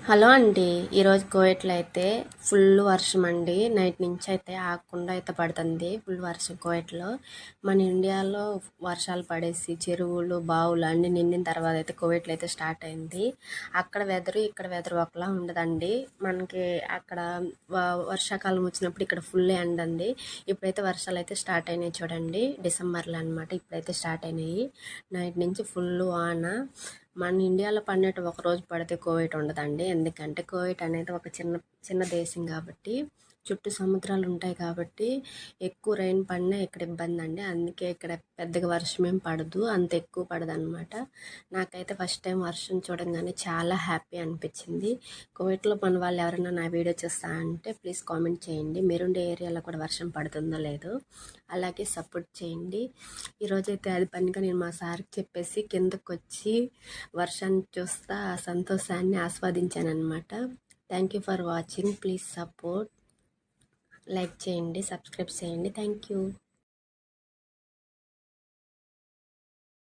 Hello అండి. ఈరోజు కోయట్లో అయితే ఫుల్ వర్షం అండి. నైట్ నుంచి అయితే ఆగకుండా అయితే పడుతుంది ఫుల్ వర్షం కోయట్లో. మన ఇండియాలో వర్షాలు పడేసి చెరువులు బావులు అన్నీ నిండిన తర్వాత అయితే కోయట్లో అయితే స్టార్ట్ అయింది. అక్కడ వెదరు ఇక్కడ వెదరు ఒకలా ఉండదండి. మనకి అక్కడ వర్షాకాలం వచ్చినప్పుడు ఇక్కడ ఫుల్ ఎండ ఉంది. ఇప్పుడైతే వర్షాలు అయితే స్టార్ట్ అయినాయి చూడండి, డిసెంబర్లో అనమాట. ఇప్పుడైతే స్టార్ట్ అయినాయి. నైట్ నుంచి ఫుల్ వాన. మన ఇండియాలో పడినట్టు ఒకరోజు పడితే కోవిడ్ ఉండదండి. ఎందుకంటే కోవిడ్ అనేది ఒక చిన్న చిన్న దేశం కాబట్టి, చుట్టూ సముద్రాలు ఉంటాయి కాబట్టి ఎక్కువ రైన్ పడినా ఇక్కడ ఇబ్బంది అండి. అందుకే ఇక్కడ పెద్దగా వర్షం ఏం పడదు, అంత ఎక్కువ పడదు అనమాట. నాకైతే ఫస్ట్ టైం వర్షం చూడంగానే చాలా హ్యాపీ అనిపించింది. కోవిడ్లో మన వాళ్ళు ఎవరైనా నా వీడియో చూస్తా అంటే ప్లీజ్ కామెంట్ చేయండి. మీరుండే ఏరియాలో కూడా వర్షం పడుతుందో లేదో, అలాగే సపోర్ట్ చేయండి. ఈరోజైతే అది పనిగా నేను మా సార్కి చెప్పేసి కిందకు వచ్చి వర్షాన్ని చూస్తా ఆ సంతోషాన్ని ఆస్వాదించానమాట. Thank you for watching. Please support, like చేయండి, సబ్స్క్రైబ్ చేయండి. Thank you.